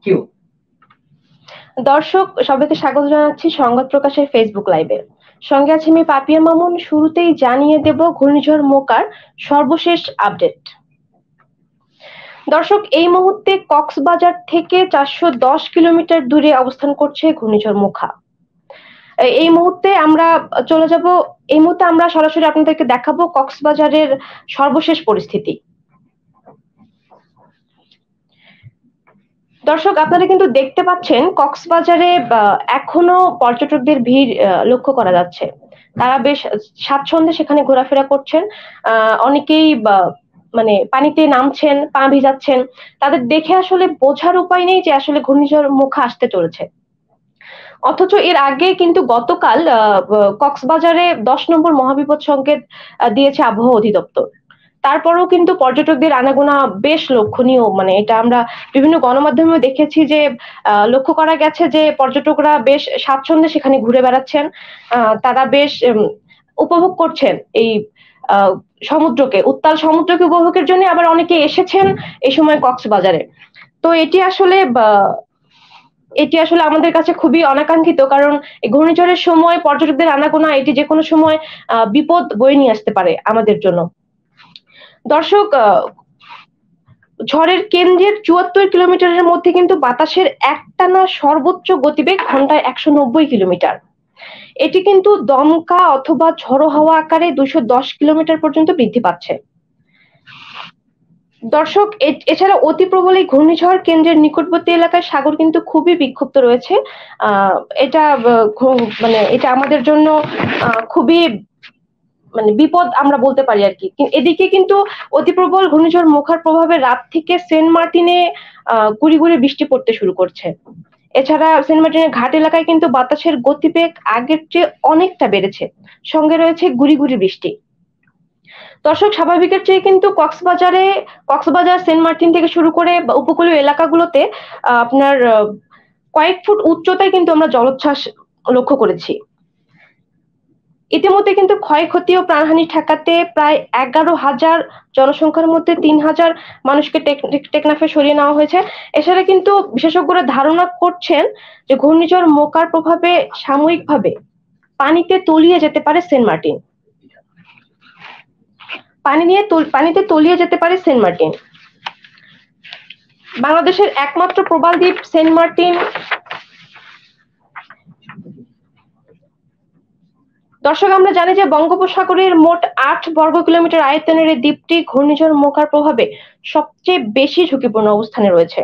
Q. দর্শক সবাইকে স্বাগত জানাচ্ছি সংবাদ প্রকাশের ফেসবুক লাইভে। সঙ্গে আছে আমি পাপিয়া মামুন। শুরুতেই জানিয়ে দেব ঘূর্ণিঝড় মোকার সর্বশেষ আপডেট। দর্শক, এই মুহূর্তে কক্সবাজার থেকে 410 কিলোমিটার দূরে অবস্থান করছে ঘূর্ণিঝড় মোখা। এই মুহূর্তে আমরা চলে যাব, এই মুহূর্তে আমরা সরাসরি আপনাদেরকে দেখাবো কক্সবাজারের সর্বশেষ পরিস্থিতি। দর্শক, আপনারা কিন্তু দেখতে পাচ্ছেন কক্সবাজারে এখনো পর্যটকদের ভিড় লক্ষ্য করা যাচ্ছে। তারা বেশ স্বাচ্ছন্দ্যে সেখানে ঘোরাফেরা করছেন। অনেকেই মানে পানিতে নামছেন, পা ভিজাচ্ছেন। তাদের দেখে আসলে বোঝার উপায় নেই যে আসলে ঘূর্ণিঝড় মোখা আসতে চলেছে। অথচ এর আগে কিন্তু গতকাল কক্সবাজারে 10 নম্বর মহাবিপদ সংকেত দিয়েছে আবহাওয়া অধিদপ্তর। তারপরেও কিন্তু পর্যটকদের আনাগোনা বেশ লক্ষণীয়। মানে এটা আমরা বিভিন্ন গণমাধ্যমে দেখেছি যে লক্ষ্য করা গেছে যে পর্যটকরা বেশ স্বাচ্ছন্দ্যে সেখানে ঘুরে বেড়াচ্ছেন। তারা বেশ উপভোগ করছেন এই সমুদ্রকে, উত্তাল সমুদ্রকে উপভোগের জন্য আবার অনেকে এসেছেন এই সময় কক্সবাজারে। তো এটি আসলে আমাদের কাছে খুবই অনাকাঙ্ক্ষিত, কারণ এই ঘূর্ণিঝড়ের সময় পর্যটকদের আনাগোনা এটি যে কোনো সময় বিপদ বয়ে নিয়ে আসতে পারে আমাদের জন্য। দর্শক, ঝড়ের কেন্দ্রের 74 কিলোমিটারের মধ্যে কিন্তু বাতাসের একটানা সর্বোচ্চ গতিবেগ ঘন্টায় 190 কিলোমিটার। এটি কিন্তু দমকা অথবা ঝড়ো হাওয়া আকারে 210 কিলোমিটার পর্যন্ত বৃদ্ধি পাচ্ছে। দর্শক, এছাড়া অতি প্রবল এই ঘূর্ণিঝড় কেন্দ্রের নিকটবর্তী এলাকায় সাগর কিন্তু খুবই বিক্ষুব্ধ রয়েছে। এটা মানে এটা আমাদের জন্য খুবই মানে বিপদ আমরা বলতে পারি আর কি। এদিকে কিন্তু অতি প্রবল ঘূর্ণিঝড় মোখার প্রভাবে রাত থেকে সেন্ট মার্টিনে গুড়ি গুড়ি বৃষ্টি পড়তে শুরু করছে। এছাড়া সেন্ট মার্টিনের ঘাট এলাকায় কিন্তু বাতাসের গতিবেগ আগের চেয়ে অনেকটা বেড়েছে, সঙ্গে রয়েছে গুড়ি গুড়ি বৃষ্টি। দর্শক, স্বাভাবিকের চেয়ে কিন্তু কক্সবাজার, সেন্ট মার্টিন থেকে শুরু করে উপকূলীয় এলাকাগুলোতে আপনার কয়েক ফুট উচ্চতায় কিন্তু আমরা জলোচ্ছ্বাস লক্ষ্য করেছি। ইতিমধ্যে কিন্তু ক্ষয়ক্ষতি ও প্রাণহানি ঠেকাতে প্রায় 11,000 জনসংখ্যার মধ্যে 3,000 মানুষকে টেকনাফে সরিয়ে নেওয়া হয়েছে। এছাড়া কিন্তু বিশেষজ্ঞরা ধারণা করছেন যে ঘূর্ণিঝড় মোকার প্রভাবে সাময়িকভাবে পানিতে তলিয়ে যেতে পারে সেন্ট মার্টিন। পানিতে তলিয়ে যেতে পারে সেন্ট মার্টিন। বাংলাদেশের একমাত্র প্রবাল দ্বীপ সেন্ট মার্টিন। দর্শক, আমরা জানি যে বঙ্গোপসাগরের মোট 8 বর্গ কিলোমিটার আয়তনের এই দ্বীপটি ঘূর্ণিঝড় মোকার প্রভাবে সবচেয়ে বেশি ঝুঁকিপূর্ণ অবস্থানে রয়েছে।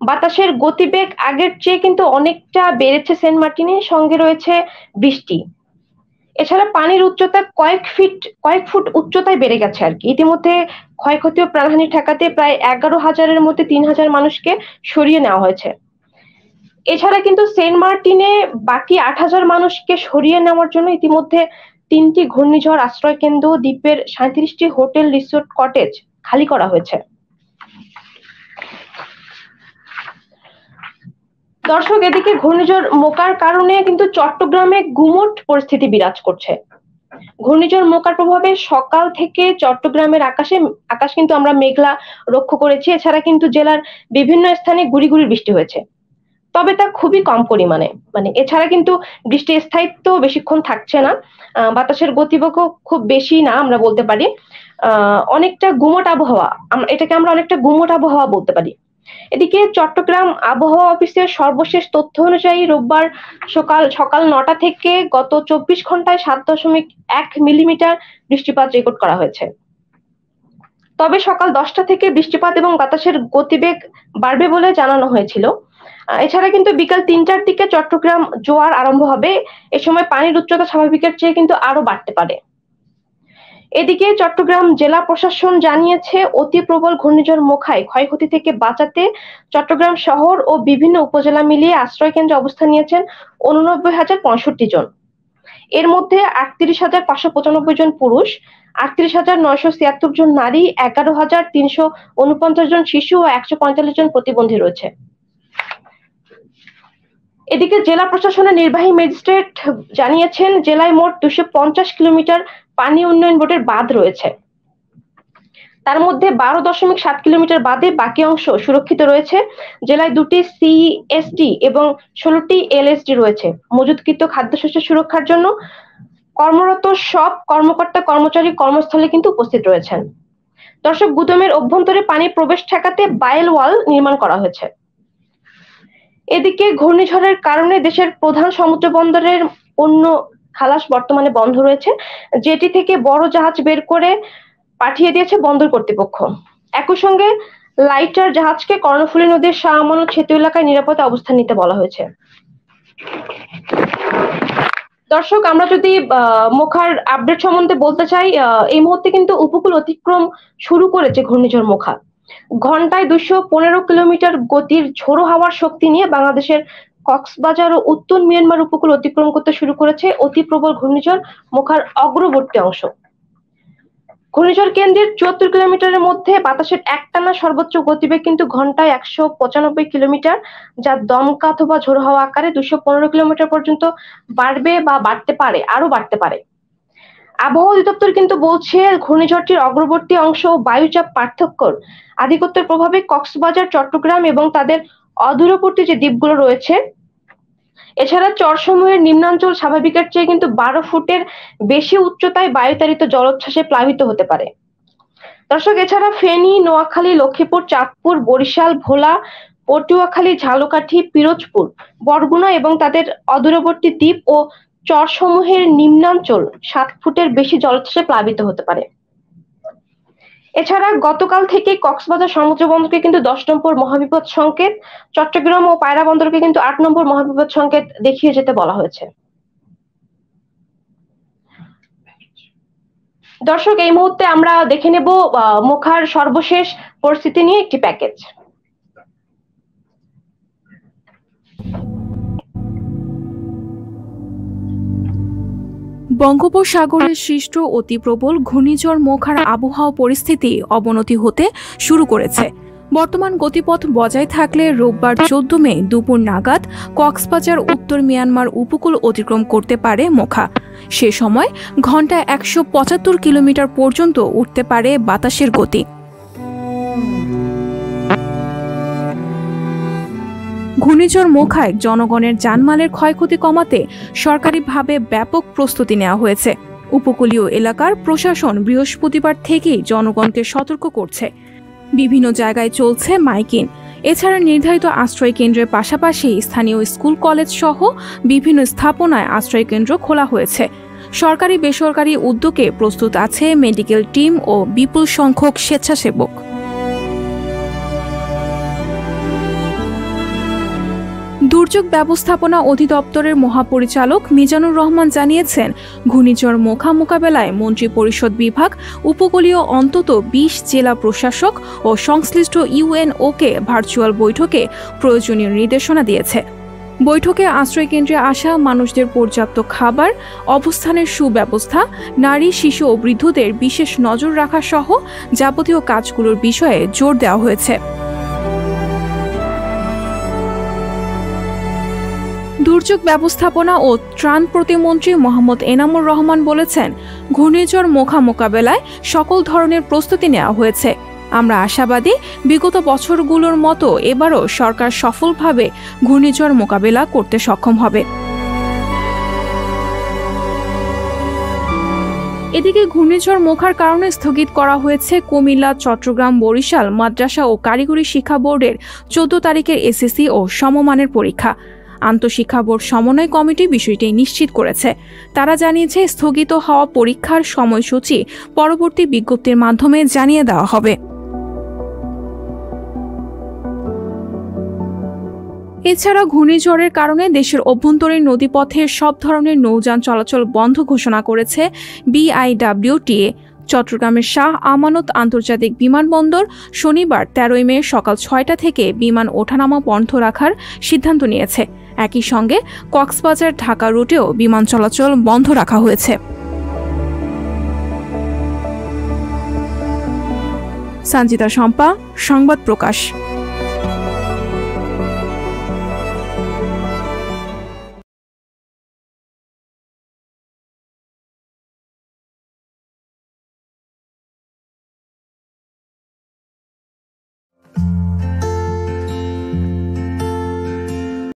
বাতাসের গতিবেগ আগের চেয়ে কিন্তু অনেকটা বেড়েছে সেন্ট মার্টিনে, সঙ্গে রয়েছে বৃষ্টি। এছাড়া পানির উচ্চতা কয়েক ফুট উচ্চতায় বেড়ে গেছে আর কি। ইতিমধ্যে ক্ষয়ক্ষতি ও প্রাণহানি ঠেকাতে প্রায় 11,000-এর মধ্যে 3,000 মানুষকে সরিয়ে নেওয়া হয়েছে। এছাড়া কিন্তু সেন্ট মার্টিনে বাকি 8,000 মানুষকে সরিয়ে নেওয়ার জন্য ইতিমধ্যে 3টি ঘূর্ণিঝড় আশ্রয় কেন্দ্র, দ্বীপের 37টি হোটেল, রিসোর্ট, কটেজ খালি করা হয়েছে। দর্শক, এদিকে ঘূর্ণিঝড় মোকার কারণে কিন্তু চট্টগ্রামে গুমোট পরিস্থিতি বিরাজ করছে। ঘূর্ণিঝড় মোকার প্রভাবে সকাল থেকে চট্টগ্রামের আকাশ কিন্তু আমরা মেঘলা লক্ষ্য করেছি। এছাড়া কিন্তু জেলার বিভিন্ন স্থানে গুড়ি গুড়ি বৃষ্টি হয়েছে, তবে তা খুবই কম পরিমাণে। মানে এছাড়া কিন্তু বৃষ্টির স্থায়িত্ব বেশিক্ষণ থাকছে না। বাতাসের গতিবেগও খুব বেশি না, আমরা বলতে পারি অনেকটা গুমোট আবহাওয়া। এটাকে আমরা অনেকটা গুমোট আবহাওয়া বলতে পারি। এদিকে চট্টগ্রাম আবহাওয়া অফিসের সর্বশেষ তথ্য অনুযায়ী রোববার সকাল 9টা থেকে গত 24 ঘন্টায় 7.1 মিলিমিটার বৃষ্টিপাত রেকর্ড করা হয়েছে। তবে সকাল 10টা থেকে বৃষ্টিপাত এবং বাতাসের গতিবেগ বাড়বে বলে জানানো হয়েছিল। এছাড়া কিন্তু বিকাল 3টার দিকে চট্টগ্রাম জোয়ার আরম্ভ হবে। এ সময় পানির উচ্চতা স্বাভাবিকের চেয়ে কিন্তু আরো বাড়তে পারে। এদিকে চট্টগ্রাম জেলা প্রশাসন জানিয়েছে অতি প্রবল ঘূর্ণিঝড় মোখায় ক্ষয়ক্ষতি থেকে বাঁচাতে চট্টগ্রাম শহর ও বিভিন্ন উপজেলা মিলিয়ে আশ্রয় কেন্দ্রে অবস্থান নিয়েছেন 89,065 জন। এর মধ্যে 38,595 জন পুরুষ, 38,976 জন নারী, 11,349 জন শিশু ও 145 জন প্রতিবন্ধী রয়েছে। এদিকে জেলা প্রশাসনের নির্বাহী ম্যাজিস্ট্রেট জানিয়েছেন জেলায় মোট 250 কিলোমিটার পানি উন্নয়ন বোর্ডের বাঁধ রয়েছে। তার মধ্যে 12.7 কিলোমিটার বাদে বাকি অংশ সুরক্ষিত রয়েছে। জেলায় 2টি সিএসডি এবং 16টি এলএসডি রয়েছে। মজুতকৃত খাদ্যশস্য সুরক্ষার জন্য কর্মরত সব কর্মকর্তা কর্মচারী কর্মস্থলে কিন্তু উপস্থিত রয়েছেন। দর্শক, গুদামের অভ্যন্তরে পানির প্রবেশ ঠেকাতে বায়েল ওয়াল নির্মাণ করা হয়েছে। এদিকে ঘূর্ণিঝড়ের কারণে দেশের প্রধান সমুদ্র বন্দরের পণ্য খালাস বর্তমানে বন্ধ রয়েছে। জেটি থেকে বড় জাহাজ বের করে পাঠিয়ে দিয়েছে বন্দর কর্তৃপক্ষ। একই সঙ্গে লাইটার জাহাজকে কর্ণফুলী নদীর শাহ আমানত সেতু এলাকায় নিরাপদে অবস্থান নিতে বলা হয়েছে। দর্শক, আমরা যদি মোখার আপডেট সম্বন্ধে বলতে চাই, এই মুহূর্তে কিন্তু উপকূল অতিক্রম শুরু করেছে ঘূর্ণিঝড় মোখা। ঘন্টায় 215 কিলোমিটার গতির ঝোড়ো হাওয়ার শক্তি নিয়ে বাংলাদেশের কক্সবাজার ও উত্তর মিয়ানমার উপকূল অতিক্রম করতে শুরু করেছে অতি প্রবল ঘূর্ণিঝড় মোখার অগ্রবর্তী অংশ। ঘূর্ণিঝড় কেন্দ্রের 74 কিলোমিটারের মধ্যে বাতাসের একটানা সর্বোচ্চ গতিবেগ কিন্তু ঘন্টায় 195 কিলোমিটার, যা দমকা অথবা ঝোড়ো হাওয়া আকারে 215 কিলোমিটার পর্যন্ত বাড়বে বা আরো বাড়তে পারে। আবহাওয়া অধিদপ্তর কিন্তু বলছে ঘূর্ণিঝড়টির অগ্রবর্তী অংশ বায়ুচাপ পার্থক্যর আধিপত্যের প্রভাবে কক্সবাজার, চট্টগ্রাম এবং তাদের অদূরবর্তী যে দ্বীপগুলো রয়েছে, এছাড়া চরসমূহের নিম্নাঞ্চল স্বাভাবিকের চেয়ে কিন্তু 12 ফুটের বেশি উচ্চতায় বায়ুতাড়িত জলোচ্ছ্বাসে প্লাবিত হতে পারে। দর্শক, এছাড়া ফেনী, নোয়াখালী, লক্ষ্মীপুর, চাঁদপুর, বরিশাল, ভোলা, পটুয়াখালী, ঝালকাঠি, পিরোজপুর, বরগুনা এবং তাদের অদূরবর্তী দ্বীপ ও চরসমূহের নিম্নাঞ্চল 7 ফুটের বেশি জলোচ্ছ্বাসে প্লাবিত হতে পারে। এছাড়া গতকাল থেকে কক্সবাজার সমুদ্র বন্দরকে কিন্তু 10 নম্বর মহাবিপদ সংকেত, চট্টগ্রাম ও পায়রা বন্দরকে কিন্তু 8 নম্বর মহাবিপদ সংকেত দেখিয়ে যেতে বলা হয়েছে। দর্শক, এই মুহূর্তে আমরা দেখে নেব মোখার সর্বশেষ পরিস্থিতি নিয়ে একটি প্যাকেজ। বঙ্গোপসাগরে সৃষ্ট অতি প্রবল ঘূর্ণিঝড় মোখার আবহাওয়া পরিস্থিতি অবনতি হতে শুরু করেছে। বর্তমান গতিপথ বজায় থাকলে রোববার 14 মে দুপুর নাগাদ কক্সবাজার, উত্তর মিয়ানমার উপকূল অতিক্রম করতে পারে মোখা। সে সময় ঘন্টায় 175 কিলোমিটার পর্যন্ত উঠতে পারে বাতাসের গতি। ঘূর্ণিঝড় মোখায় জনগণের জানমালের ক্ষয়ক্ষতি কমাতে সরকারিভাবে ব্যাপক প্রস্তুতি নেওয়া হয়েছে। উপকূলীয় এলাকার প্রশাসন বৃহস্পতিবার থেকেই জনগণকে সতর্ক করছে। বিভিন্ন জায়গায় চলছে মাইকিং। এছাড়া নির্ধারিত আশ্রয় কেন্দ্রের পাশাপাশি স্থানীয় স্কুল, কলেজ সহ বিভিন্ন স্থাপনায় আশ্রয় কেন্দ্র খোলা হয়েছে। সরকারি বেসরকারি উদ্যোগে প্রস্তুত আছে মেডিকেল টিম ও বিপুল সংখ্যক স্বেচ্ছাসেবক। দুর্যোগ ব্যবস্থাপনা অধিদপ্তরের মহাপরিচালক মিজানুর রহমান জানিয়েছেন, ঘূর্ণিঝড় মোখা মোকাবেলায় মন্ত্রিপরিষদ বিভাগ উপকূলীয় অন্তত 20 জেলা প্রশাসক ও সংশ্লিষ্ট ইউএনওকে ভার্চুয়াল বৈঠকে প্রয়োজনীয় নির্দেশনা দিয়েছে। বৈঠকে আশ্রয় কেন্দ্রে আসা মানুষদের পর্যাপ্ত খাবার, অবস্থানের সুব্যবস্থা, নারী, শিশু ও বৃদ্ধদের বিশেষ নজর রাখা সহ যাবতীয় কাজগুলোর বিষয়ে জোর দেওয়া হয়েছে। দুর্যোগ ব্যবস্থাপনা ও ত্রাণ প্রতিমন্ত্রী মোহাম্মদ এনামুর রহমান বলেছেন, ঘূর্ণিঝড় মোখা মোকাবেলায় সকল ধরনের প্রস্তুতি নেওয়া হয়েছে। আমরা আশাবাদী বিগত বছরগুলোর মতো এবারও সরকার সফলভাবে ঘূর্ণিঝড় মোকাবেলা করতে সক্ষম হবে। এদিকে ঘূর্ণিঝড় মোখার কারণে স্থগিত করা হয়েছে কুমিল্লা, চট্টগ্রাম, বরিশাল মাদ্রাসা ও কারিগরি শিক্ষা বোর্ডের 14 তারিখের এসএসসি ও সমমানের পরীক্ষা। আন্তঃশিক্ষা বোর্ড সমন্বয় কমিটি বিষয়টি নিশ্চিত করেছে। তারা জানিয়েছে, স্থগিত হওয়া পরীক্ষার সময়সূচি পরবর্তী বিজ্ঞপ্তির মাধ্যমে জানিয়ে দেওয়া হবে। এছাড়া ঘূর্ণিঝড়ের কারণে দেশের অভ্যন্তরীণ নদীপথের সব ধরনের নৌযান চলাচল বন্ধ ঘোষণা করেছে বিআইডব্লিউটিএ। চট্টগ্রামের শাহ আমানত আন্তর্জাতিক বিমানবন্দর শনিবার 13 মে সকাল 6টা থেকে বিমান ওঠানামা বন্ধ রাখার সিদ্ধান্ত নিয়েছে। একই সঙ্গে কক্সবাজার ঢাকা রুটেও বিমান চলাচল বন্ধ রাখা হয়েছে। সঞ্জিতা শম্পা, সংবাদ প্রকাশ।